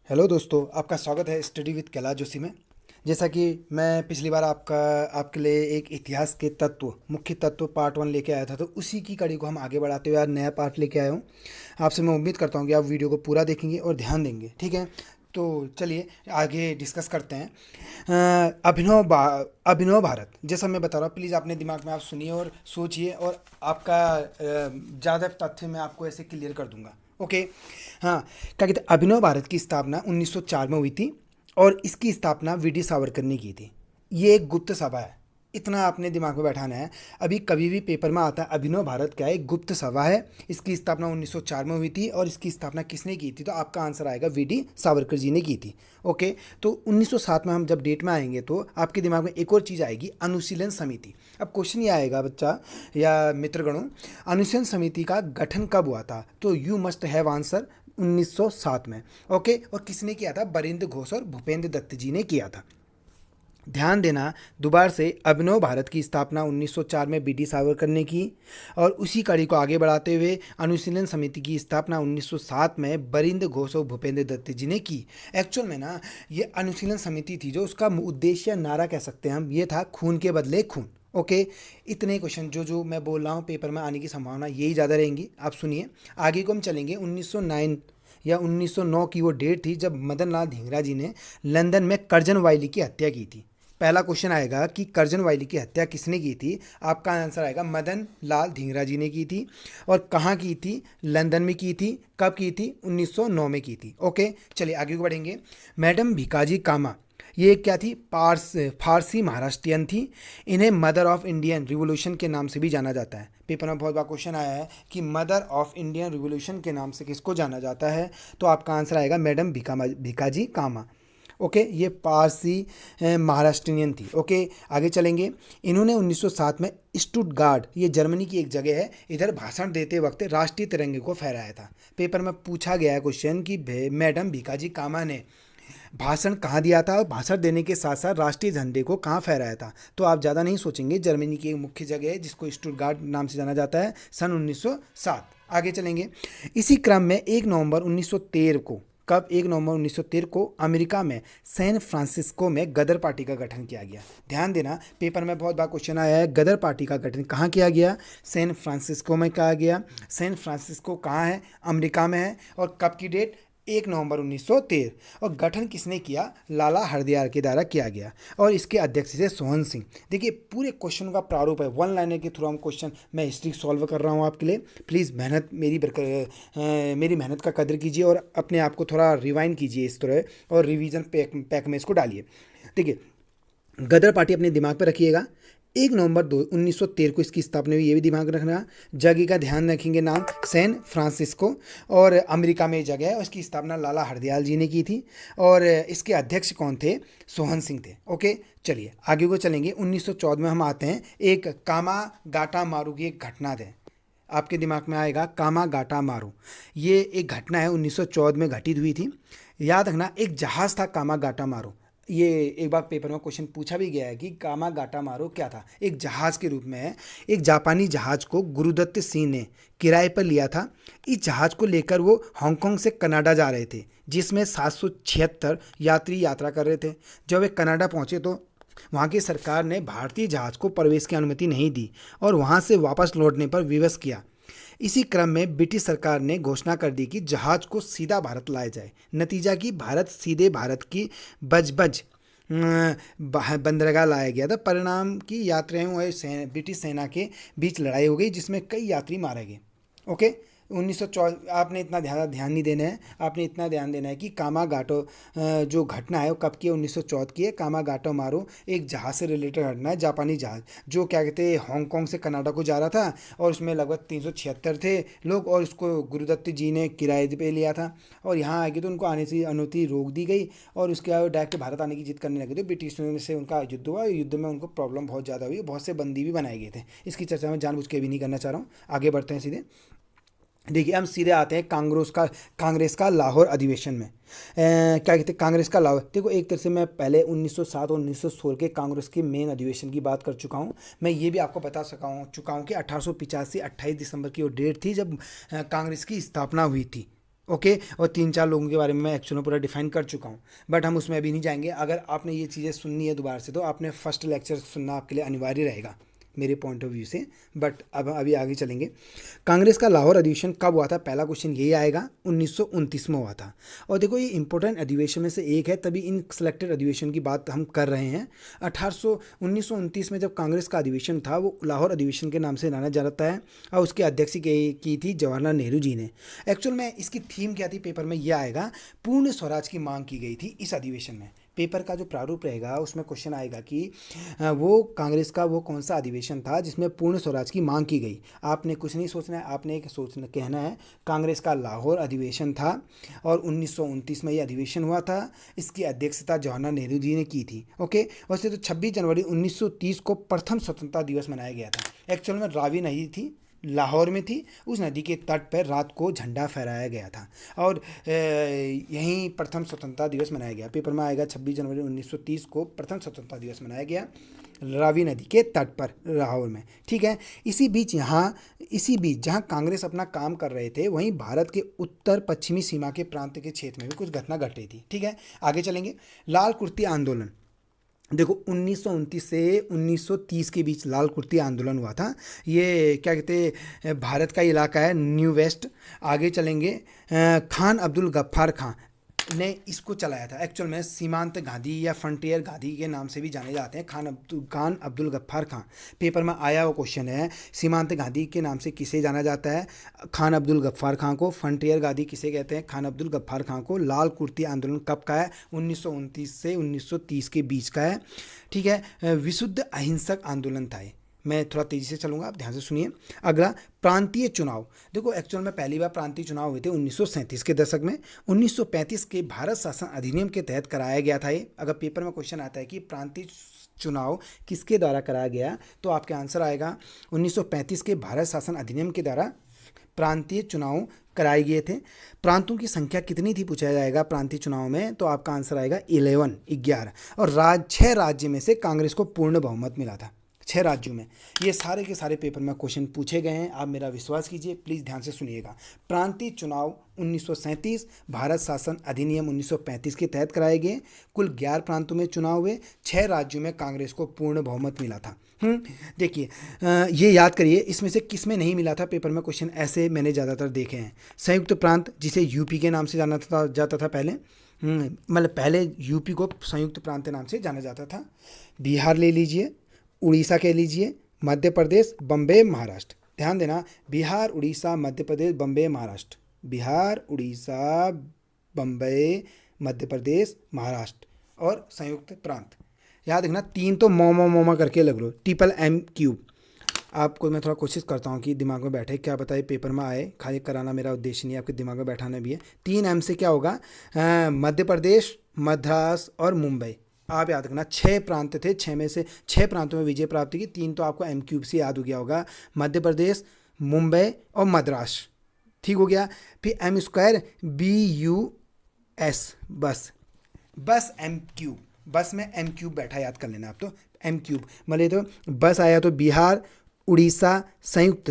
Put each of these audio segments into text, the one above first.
Hello दोस्तों, आपका स्वागत है स्टडी विद कैलाश जोशी में। जैसा कि मैं पिछली बार आपके लिए एक इतिहास के मुख्य तत्व पार्ट 1 लेके आया था, तो उसी की कड़ी को हम आगे बढ़ाते हुए आज नया पार्ट लेके आया हूँ। आपसे मैं उम्मीद करता हूँ कि आप वीडियो को पूरा देखेंगे और ध्यान देंगे, ठीक है। तो चलिए आगे डिस्कस करते हैं। अभिनव भारत, जैसा मैं बता रहा हूँ, प्लीज़ अपने दिमाग में आप सुनिए और सोचिए, और आपका ज़्यादा तथ्य मैं आपको ऐसे क्लियर कर दूंगा। ओके। हाँ, क्या कहते हैं, अभिनव भारत की स्थापना 1904 में हुई थी और इसकी स्थापना वीडी सावरकर ने की थी। ये एक गुप्त सभा है, इतना आपने दिमाग में बैठाना है। अभी कभी भी पेपर में आता है अभिनव भारत क्या है, एक गुप्त सभा है। इसकी स्थापना 1904 में हुई थी और इसकी स्थापना किसने की थी, तो आपका आंसर आएगा वीडी सावरकर जी ने की थी। ओके। तो 1907 में हम जब डेट में आएंगे तो आपके दिमाग में एक और चीज़ आएगी, अनुशीलन समिति। अब क्वेश्चन ये आएगा बच्चा या मित्रगणों, अनुशीलन समिति का गठन कब हुआ था, तो यू मस्ट हैव आंसर 1907 में। ओके। और किसने किया था, बरिंद्र घोष और भूपेंद्र दत्त जी ने किया था। ध्यान देना दोबारा से, अभिनव भारत की स्थापना 1904 में बीडी सावरकर ने की और उसी कड़ी को आगे बढ़ाते हुए अनुशीलन समिति की स्थापना 1907 में बरिंद्र घोष और भूपेंद्र दत्त जी ने की। एक्चुअल में ना, ये अनुशीलन समिति थी जो उसका उद्देश्य, नारा कह सकते हैं हम, ये था खून के बदले खून। ओके। इतने क्वेश्चन जो मैं बोल रहा हूँ पेपर में आने की संभावना यही ज़्यादा रहेंगी। आप सुनिए, आगे को हम चलेंगे। 1909 या 1909 की वो डेट थी जब मदन लाल धिंगरा जी ने लंदन में कर्जन वायली की हत्या की थी। पहला क्वेश्चन आएगा कि कर्जन वायली की हत्या किसने की थी, आपका आंसर आएगा मदन लाल धिंगरा जी ने की थी। और कहाँ की थी, लंदन में की थी। कब की थी, 1909 में की थी। ओके, चलिए आगे बढ़ेंगे। मैडम भिकाजी कामा, ये क्या थी, फारसी महाराष्ट्रियन थी। इन्हें मदर ऑफ इंडियन रिवोल्यूशन के नाम से भी जाना जाता है। पेपर में बहुत बार क्वेश्चन आया है कि मदर ऑफ इंडियन रिवोल्यूशन के नाम से किसको जाना जाता है, तो आपका आंसर आएगा मैडम भिकाजी कामा। ओके, ये पारसी महाराष्ट्रियन थी। ओके, आगे चलेंगे। इन्होंने 1907 में स्टुटगार्ड, ये जर्मनी की एक जगह है, इधर भाषण देते वक्त राष्ट्रीय तिरंगे को फहराया था। पेपर में पूछा गया है क्वेश्चन कि मैडम भिकाजी कामा ने भाषण कहाँ दिया था और भाषण देने के साथ साथ राष्ट्रीय झंडे को कहाँ फहराया था, तो आप ज़्यादा नहीं सोचेंगे। जर्मनी की एक मुख्य जगह है जिसको स्टुटगार्ड नाम से जाना जाता है, सन 1907। आगे चलेंगे। इसी क्रम में 1 नवंबर 1913 को, कब, 1 नवंबर 1913 को अमेरिका में सैन फ्रांसिस्को में गदर पार्टी का गठन किया गया। ध्यान देना, पेपर में बहुत बार क्वेश्चन आया है, गदर पार्टी का गठन कहाँ किया गया, सैन फ्रांसिस्को में किया गया। सैन फ्रांसिस्को कहाँ है, अमेरिका में है। और कब की डेट, 1 नवंबर 1913। और गठन किसने किया, लाला हरदयाल के द्वारा किया गया और इसके अध्यक्ष थे सोहन सिंह। देखिए पूरे क्वेश्चन का प्रारूप है, वन लाइनर के थ्रू हम क्वेश्चन मैं हिस्ट्री सॉल्व कर रहा हूँ आपके लिए। प्लीज़ मेरी मेहनत का कदर कीजिए और अपने आप को थोड़ा रिवाइंड कीजिए इस तरह, और रिवीजन पैक में इसको डालिए। देखिए, गदर पार्टी अपने दिमाग पर रखिएगा। 1 नवंबर 1913 को इसकी स्थापना हुई, ये भी दिमाग रखना। जगह का ध्यान रखेंगे, नाम सैन फ्रांसिस्को, और अमेरिका में जगह है। उसकी स्थापना लाला हरदयाल जी ने की थी और इसके अध्यक्ष कौन थे, सोहन सिंह थे। ओके, चलिए आगे को चलेंगे। 1914 में हम आते हैं, एक कामा गाटा मारू की एक घटना है। आपके दिमाग में आएगा कामा गाटा मारू, ये एक घटना है 1914 में घटित हुई थी। याद रखना, एक जहाज़ था कामा गाटा मारू। ये एक बार पेपर में क्वेश्चन पूछा भी गया है कि कामा गाटा मारो क्या था, एक जहाज़ के रूप में है। एक जापानी जहाज़ को गुरुदत्त सिंह ने किराए पर लिया था। इस जहाज़ को लेकर वो हांगकांग से कनाडा जा रहे थे, जिसमें 776 यात्री यात्रा कर रहे थे। जब वे कनाडा पहुंचे तो वहाँ की सरकार ने भारतीय जहाज़ को प्रवेश की अनुमति नहीं दी और वहाँ से वापस लौटने पर विवश किया। इसी क्रम में ब्रिटिश सरकार ने घोषणा कर दी कि जहाज को सीधा भारत लाया जाए। नतीजा कि भारत सीधे भारत की बजबज बंदरगाह लाया गया था। परिणाम की यात्रियों और ब्रिटिश सेना के बीच लड़ाई हो गई, जिसमें कई यात्री मारे गए। ओके, 1914। आपने इतना ध्यान नहीं देना है, आपने इतना ध्यान देना है कि कामा गाटो जो घटना है वो कब की है, 1914 की है। कामा गाटो मारो एक जहाज़ से रिलेटेड घटना है, जापानी जहाज़ जो क्या कहते हैं हांगकांग से कनाडा को जा रहा था और उसमें लगभग 376 थे लोग, और उसको गुरुदत्त जी ने किराए पे लिया था। और यहाँ आगे तो उनको आने से अनुमति रोक दी गई और उसके बाद डायरेक्ट भारत आने की जिद करने लगे थे। ब्रिटिशों से उनका युद्ध हुआ, युद्ध में उनको प्रॉब्लम बहुत ज़्यादा हुई, बहुत से बंदी भी बनाए गए थे। इसकी चर्चा मैं जानबूझ के भी नहीं करना चाह रहा हूँ। आगे बढ़ते हैं सीधे। देखिए, हम सीधे आते हैं कांग्रेस का लाहौर अधिवेशन में। क्या कहते हैं, कांग्रेस का लाहौर, देखो एक तरह से मैं पहले 1907 और 1916 के कांग्रेस के मेन अधिवेशन की बात कर चुका हूँ। मैं ये भी आपको बता चुका हूँ कि 1885 28 दिसंबर की वो डेट थी जब कांग्रेस की स्थापना हुई थी। ओके। और 3-4 लोगों के बारे में मैं एक्चुअल में पूरा डिफाइन कर चुका हूँ, बट हम उसमें अभी नहीं जाएंगे। अगर आपने ये चीज़ें सुननी है दोबारा से तो आपने फर्स्ट लेक्चर सुनना आपके लिए अनिवार्य रहेगा मेरे पॉइंट ऑफ व्यू से। बट अब अभी आगे चलेंगे। कांग्रेस का लाहौर अधिवेशन कब हुआ था, पहला क्वेश्चन यही आएगा, 1929 में हुआ था। और देखो ये इंपॉर्टेंट अधिवेशन में से एक है, तभी इन सिलेक्टेड अधिवेशन की बात हम कर रहे हैं। 1929 में जब कांग्रेस का अधिवेशन था वो लाहौर अधिवेशन के नाम से जाना जाता है, और उसकी अध्यक्ष की थी जवाहरलाल नेहरू जी ने। एक्चुअल में इसकी थीम क्या थी, पेपर में यह आएगा, पूर्ण स्वराज की मांग की गई थी इस अधिवेशन में। पेपर का जो प्रारूप रहेगा उसमें क्वेश्चन आएगा कि वो कांग्रेस का वो कौन सा अधिवेशन था जिसमें पूर्ण स्वराज की मांग की गई। आपने कुछ नहीं सोचना है, आपने एक सोचना कहना है कांग्रेस का लाहौर अधिवेशन था और 1929 में ये अधिवेशन हुआ था। इसकी अध्यक्षता जवाहरलाल नेहरू जी ने की थी। ओके। वैसे तो 26 जनवरी 1930 को प्रथम स्वतंत्रता दिवस मनाया गया था। एक्चुअल में रावी नदी थी, लाहौर में थी, उस नदी के तट पर रात को झंडा फहराया गया था और यहीं प्रथम स्वतंत्रता दिवस मनाया गया। पेपर में आएगा 26 जनवरी 1930 को प्रथम स्वतंत्रता दिवस मनाया गया रावी नदी के तट पर लाहौर में। ठीक है। इसी बीच जहाँ कांग्रेस अपना काम कर रहे थे वहीं भारत के उत्तर पश्चिमी सीमा के प्रांत के क्षेत्र में भी कुछ घटना घट रही थी। ठीक है, आगे चलेंगे। लाल कुर्ती आंदोलन, देखो 1929 से 1930 के बीच लाल कुर्ती आंदोलन हुआ था। ये क्या कहते हैं, भारत का इलाका है न्यू वेस्ट। आगे चलेंगे। खान अब्दुल गफ्फार खां ने इसको चलाया था। एक्चुअल में सीमांत गांधी या फ्रंटियर गांधी के नाम से भी जाने जाते हैं। खान अब्दुल गफ्फार खां, पेपर में आया हुआ क्वेश्चन है। सीमांत गांधी के नाम से किसे जाना जाता है, खान अब्दुल गफ्फार खां को। फ्रंटियर गांधी किसे कहते हैं, खान अब्दुल गफ्फार खां को। लाल कुर्ती आंदोलन कब का है, 1929 से 1930 के बीच का है। ठीक है। विशुद्ध अहिंसक आंदोलन था ये। मैं थोड़ा तेज़ी से चलूँगा, आप ध्यान से सुनिए। अगला, प्रांतीय चुनाव। देखो एक्चुअल में पहली बार प्रांतीय चुनाव हुए थे 1937 के दशक में। 1935 के भारत शासन अधिनियम के तहत कराया गया था ये। अगर पेपर में क्वेश्चन आता है कि प्रांतीय चुनाव किसके द्वारा कराया गया, तो आपका आंसर आएगा 1935 के भारत शासन अधिनियम के द्वारा प्रांतीय चुनाव कराए गए थे। प्रांतों की संख्या कितनी थी पूछा जाएगा प्रांतीय चुनाव में, तो आपका आंसर आएगा 11। और 6 राज्य में से कांग्रेस को पूर्ण बहुमत मिला था, 6 राज्यों में। ये सारे के सारे पेपर में क्वेश्चन पूछे गए हैं, आप मेरा विश्वास कीजिए, प्लीज़ ध्यान से सुनिएगा। प्रांतीय चुनाव 1937, भारत शासन अधिनियम 1935 के तहत कराए गए। कुल 11 प्रांतों में चुनाव हुए, 6 राज्यों में कांग्रेस को पूर्ण बहुमत मिला था। देखिए ये याद करिए, इसमें से किस में नहीं मिला था, पेपर में क्वेश्चन ऐसे मैंने ज़्यादातर देखे हैं। संयुक्त प्रांत, जिसे यूपी के नाम से जाना जाता था पहले, मतलब पहले यूपी को संयुक्त प्रांत नाम से जाना जाता था। बिहार ले लीजिए, उड़ीसा कह लीजिए, मध्य प्रदेश, बम्बे, महाराष्ट्र। ध्यान देना, बिहार, उड़ीसा, मध्य प्रदेश, बम्बे, महाराष्ट्र। बिहार, उड़ीसा, बम्बे, मध्य प्रदेश, महाराष्ट्र और संयुक्त प्रांत। याद रखना, 3 तो मोमा करके लग लो, MMQ। आपको मैं थोड़ा कोशिश करता हूँ कि दिमाग में बैठे, क्या बताए पेपर में आए, खाली कराना मेरा उद्देश्य नहीं है, आपके दिमाग में बैठाना भी है। 3M से क्या होगा, मध्य प्रदेश, मद्रास और मुंबई। आप याद रखना, 6 प्रांत थे, 6 में से 6 प्रांतों में विजय प्राप्त की। 3 तो आपको MQ से याद हो गया होगा, मध्य प्रदेश, मुंबई और मद्रास। ठीक हो गया। फिर M² BUS, बस MQ, बस में MQ बैठा, याद कर लेना आप। तो MQ मतलब तो बस आया तो बिहार, उड़ीसा, संयुक्त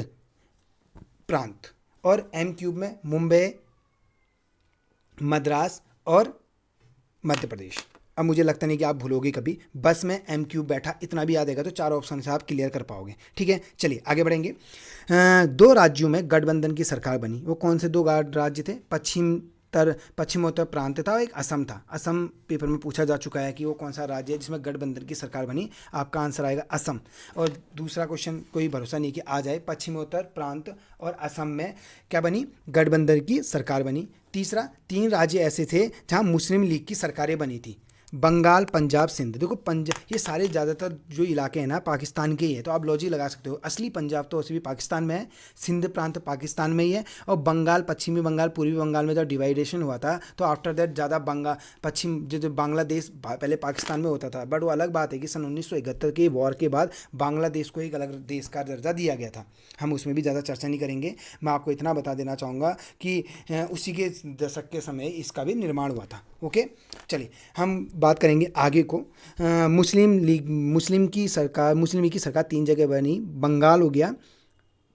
प्रांत, और MQ में मुंबई, मद्रास और मध्य प्रदेश। अब मुझे लगता नहीं कि आप भूलोगे कभी, बस में MQ बैठा, इतना भी याद आएगा तो 4 ऑप्शन से आप क्लियर कर पाओगे। ठीक है, चलिए आगे बढ़ेंगे। 2 राज्यों में गठबंधन की सरकार बनी, वो कौन से 2 राज्य थे, पश्चिमोत्तर प्रांत था और एक असम था। असम पेपर में पूछा जा चुका है कि वो कौन सा राज्य है जिसमें गठबंधन की सरकार बनी, आपका आंसर आएगा असम। और दूसरा क्वेश्चन कोई भरोसा नहीं कि आ जाए, पश्चिमोत्तर प्रांत और असम में क्या बनी, गठबंधन की सरकार बनी। तीसरा, 3 राज्य ऐसे थे जहाँ मुस्लिम लीग की सरकारें बनी थी, बंगाल, पंजाब, सिंध। देखो पंजाब, ये सारे ज़्यादातर जो इलाके हैं ना पाकिस्तान के ही है, तो आप लॉजिक लगा सकते हो, असली पंजाब तो वैसे भी पाकिस्तान में है, सिंध प्रांत पाकिस्तान में ही है, और बंगाल, पश्चिमी बंगाल, पूर्वी बंगाल में जब डिवाइडेशन हुआ था तो आफ्टर दैट ज़्यादा पश्चिम जो बांग्लादेश पहले पाकिस्तान में होता था, बट वो अलग बात है कि सन 1971 के वॉर के बाद बांग्लादेश को एक अलग देश का दर्जा दिया गया था। हम उसमें भी ज़्यादा चर्चा नहीं करेंगे, मैं आपको इतना बता देना चाहूँगा कि उसी के दशक के समय इसका भी निर्माण हुआ था। ओके, चलिए हम बात करेंगे आगे को। मुस्लिम लीग की सरकार 3 जगह बनी, बंगाल हो गया,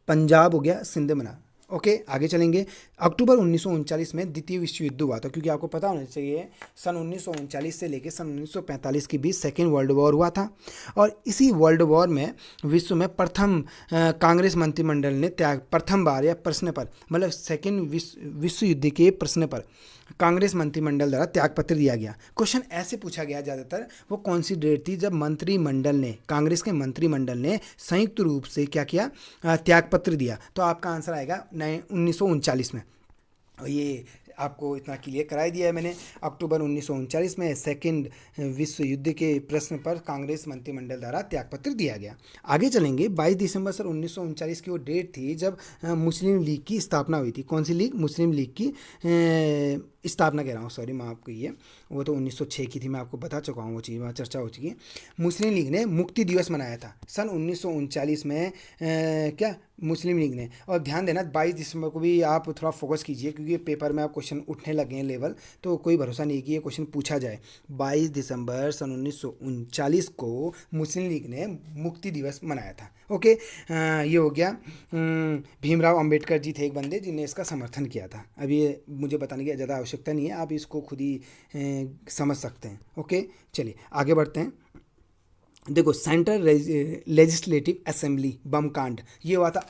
पंजाब हो गया, सिंध बना। ओके, आगे चलेंगे। अक्टूबर 1939 में द्वितीय विश्व युद्ध हुआ था, क्योंकि आपको पता होना चाहिए सन 1939 से लेकर सन 1945 के बीच सेकेंड वर्ल्ड वॉर हुआ था। और इसी वर्ल्ड वॉर में विश्व में प्रथम कांग्रेस मंत्रिमंडल ने त्याग, प्रथम बार या प्रश्न पर, मतलब सेकेंड विश्व युद्ध के प्रश्न पर कांग्रेस मंत्रिमंडल द्वारा त्यागपत्र दिया गया। क्वेश्चन ऐसे पूछा गया ज़्यादातर, वो कौन सी डेट थी जब मंत्रिमंडल ने, कांग्रेस के मंत्रिमंडल ने संयुक्त रूप से क्या किया, त्यागपत्र दिया। तो आपका आंसर आएगा 1939 में। और ये आपको इतना क्लियर कराई दिया है मैंने। अक्टूबर 1939 में सेकेंड विश्व युद्ध के प्रश्न पर कांग्रेस मंत्रिमंडल द्वारा त्यागपत्र दिया गया। आगे चलेंगे। 22 दिसंबर सर 1939 की वो डेट थी जब मुस्लिम लीग की स्थापना हुई थी। कौन सी लीग? मुस्लिम लीग की स्थापना कह रहा हूँ, सॉरी, माफ़ कीजिए, वो तो 1906 की थी, मैं आपको बता चुका हूँ, वो चीज़ वहाँ चर्चा हो चुकी है। मुस्लिम लीग ने मुक्ति दिवस मनाया था सन 1939 में, क्या मुस्लिम लीग ने। और ध्यान देना 22 दिसंबर को भी आप थोड़ा फोकस कीजिए, क्योंकि पेपर में आप क्वेश्चन उठने लगे हैं लेवल, तो कोई भरोसा नहीं कि ये क्वेश्चन पूछा जाए। 22 दिसंबर सन 1939 को मुस्लिम लीग ने मुक्ति दिवस मनाया था। ओके, ये हो गया। भीमराव अंबेडकर जी थे एक बंदे जिन्हें इसका समर्थन किया था। अब ये मुझे बताने की ज़्यादा आवश्यकता नहीं है, आप इसको खुद ही समझ सकते हैं। ओके, चलिए आगे बढ़ते हैं। देखो, सेंट्रल लेजिस्लेटिव असेंबली बम कांड, ये हुआ था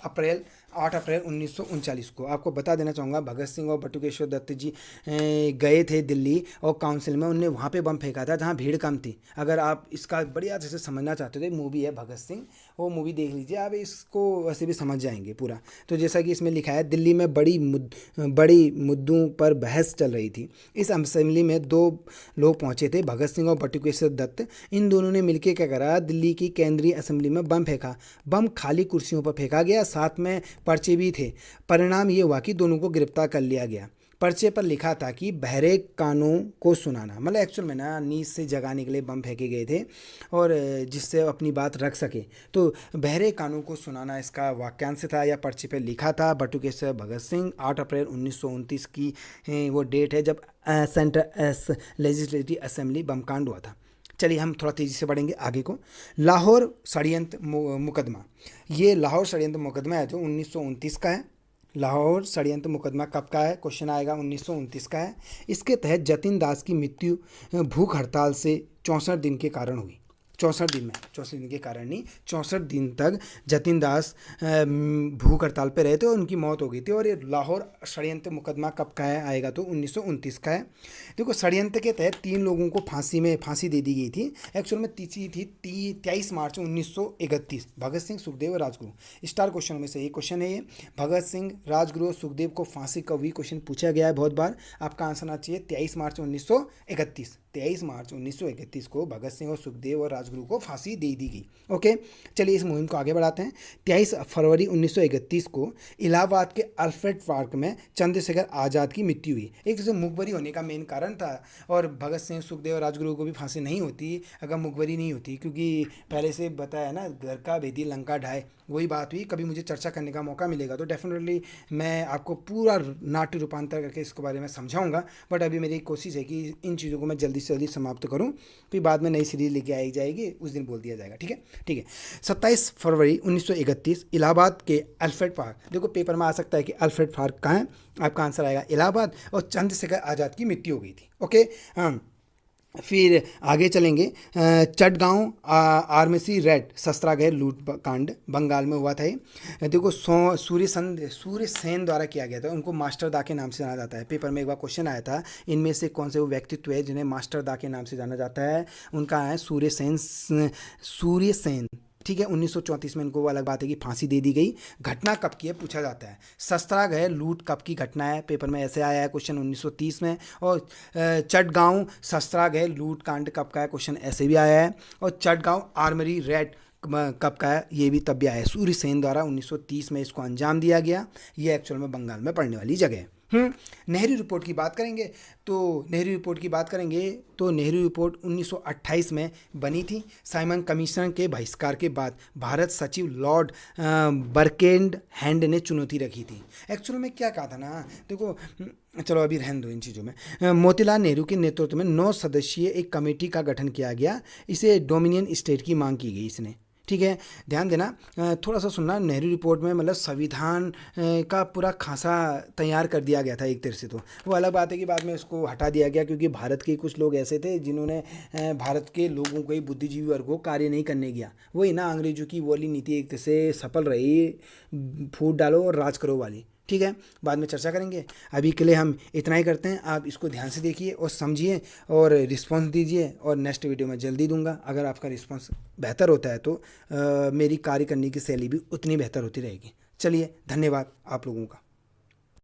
8 अप्रैल 1939 को। आपको बता देना चाहूँगा, भगत सिंह और बटुकेश्वर दत्त जी गए थे दिल्ली और काउंसिल में, उनने वहाँ पे बम फेंका था जहाँ भीड़ कम थी। अगर आप इसका बढ़िया अच्छे से समझना चाहते थे, मूवी है भगत सिंह, वो मूवी देख लीजिए, आप इसको वैसे भी समझ जाएंगे पूरा। तो जैसा कि इसमें लिखा है, दिल्ली में बड़ी मुद्दों पर बहस चल रही थी। इस असेंबली में 2 लोग पहुँचे थे, भगत सिंह और बटुकेश्वर दत्त। इन दोनों ने मिलकर क्या करा, दिल्ली की केंद्रीय असेंबली में बम फेंका। बम खाली कुर्सियों पर फेंका गया, साथ में पर्चे भी थे। परिणाम ये हुआ कि दोनों को गिरफ्तार कर लिया गया। पर्चे पर लिखा था कि बहरे कानों को सुनाना, मतलब एक्चुअल में ना नींद से जगाने के लिए बम फेंके गए थे और जिससे अपनी बात रख सके। तो बहरे कानों को सुनाना इसका वाक्यांश था या पर्चे पर लिखा था। बटुकेश्वर भगत सिंह, 8 अप्रैल 1929 की वो डेट है जब सेंट्रल लेजिस्लेटिव असेंबली बम कांड हुआ था। चलिए हम थोड़ा तेज़ी से बढ़ेंगे आगे को। लाहौर षड्यंत्र मुकदमा, ये लाहौर षड्यंत्र मुकदमा है जो 1929 का है। लाहौर षड्यंत्र मुकदमा कब का है? क्वेश्चन आएगा, 1929 का है। इसके तहत जतिन दास की मृत्यु भूख हड़ताल से 64 दिन के कारण हुई। 64 दिन में, 64 दिन के कारण नहीं, 64 दिन तक जतिन दास भूख हड़ताल पे रहे थे और उनकी मौत हो गई थी। और ये लाहौर षड्यंत्र मुकदमा कब का है आएगा? तो 1929 का है। देखो, षड्यंत्र के तहत 3 लोगों को फांसी दे दी गई थी। एक्चुअल में तिथि थी 23 मार्च 1931। भगत सिंह, सुखदेव और राजगुरु। स्टार क्वेश्चन में से एक क्वेश्चन है ये। भगत सिंह, राजगुरु और सुखदेव को फांसी कब हुई? क्वेश्चन पूछा गया है बहुत बार। आपका आंसर आना चाहिए 23 मार्च 1931। 23 मार्च 1931 को भगत सिंह और सुखदेव और राजगुरु को फांसी दे दी गई। ओके, चलिए इस मुहिम को आगे बढ़ाते हैं। 23 फरवरी 1931 को इलाहाबाद के अल्फ्रेड पार्क में चंद्रशेखर आज़ाद की मृत्यु हुई। एक जो मुखबरी होने का मेन कारण था, और भगत सिंह, सुखदेव और राजगुरु को भी फांसी नहीं होती अगर मुखबरी नहीं होती, क्योंकि पहले से बताया ना, घर का भेदी लंका ढाए, वही बात हुई। कभी मुझे चर्चा करने का मौका मिलेगा तो डेफिनेटली मैं आपको पूरा नाट्य रूपांतर करके इसके बारे में समझाऊंगा। बट अभी मेरी कोशिश है कि इन चीज़ों को मैं जल्दी से जल्दी समाप्त करूं, फिर बाद में नई सीरीज लेके आई जाएगी, उस दिन बोल दिया जाएगा। ठीक है, ठीक है। 27 फरवरी 1931 इलाहाबाद के अल्फ्रेड पार्क, देखो पेपर में आ सकता है कि अल्फ्रेड पार्क कहाँ है, आपका आंसर आएगा इलाहाबाद, और चंद्रशेखर आज़ाद की मृत्यु हो गई थी। ओके, हाँ, फिर आगे चलेंगे। चटगांव आर्मसी रेड शस्त्रागार लूट कांड बंगाल में हुआ था। ये देखो, सूर्य सेन द्वारा किया गया था। उनको मास्टर दा के नाम से जाना जाता है। पेपर में एक बार क्वेश्चन आया था, इनमें से कौन से वो व्यक्तित्व है जिन्हें मास्टर दा के नाम से जाना जाता है? उनका है सूर्य सेन। ठीक है, 1934 में इनको, वो अलग बात है कि फांसी दे दी गई। घटना कब की है पूछा जाता है। शस्त्रागार लूट कब की घटना है? पेपर में ऐसे आया है क्वेश्चन 1930 में। और चटगांव शस्त्रागार लूट कांड कब का है? क्वेश्चन ऐसे भी आया है। और चटगांव आर्मरी रेड कब का है? ये भी तब भी आया है। सूर्य सेन द्वारा 1930 में इसको अंजाम दिया गया। ये एक्चुअल में बंगाल में पड़ने वाली जगह है। नेहरू रिपोर्ट की बात करेंगे तो नेहरू रिपोर्ट 1928 में बनी थी। साइमन कमीशन के बहिष्कार के बाद भारत सचिव लॉर्ड बर्केनहेड ने चुनौती रखी थी। एक्चुअल में क्या कहा था ना, देखो, चलो अभी रहने दो इन चीज़ों में। मोतीलाल नेहरू के नेतृत्व में 9 सदस्यीय एक कमेटी का गठन किया गया। इसे डोमिनियन स्टेट की मांग की गई इसने। ठीक है, ध्यान देना। थोड़ा सा सुनना, नेहरू रिपोर्ट में मतलब संविधान का पूरा खासा तैयार कर दिया गया था एक तरह से। तो वो अलग बात है कि बाद में उसको हटा दिया गया, क्योंकि भारत के कुछ लोग ऐसे थे जिन्होंने भारत के लोगों को ही, बुद्धिजीवी वर्ग को कार्य नहीं करने दिया। वही ना अंग्रेजों की वो वाली नीति एक तरह से सफल रही, फूट डालो और राज करो वाली। ठीक है, बाद में चर्चा करेंगे। अभी के लिए हम इतना ही करते हैं। आप इसको ध्यान से देखिए और समझिए और रिस्पांस दीजिए, और नेक्स्ट वीडियो में जल्दी दूंगा। अगर आपका रिस्पांस बेहतर होता है तो मेरी कार्य करने की शैली भी उतनी बेहतर होती रहेगी। चलिए, धन्यवाद आप लोगों का।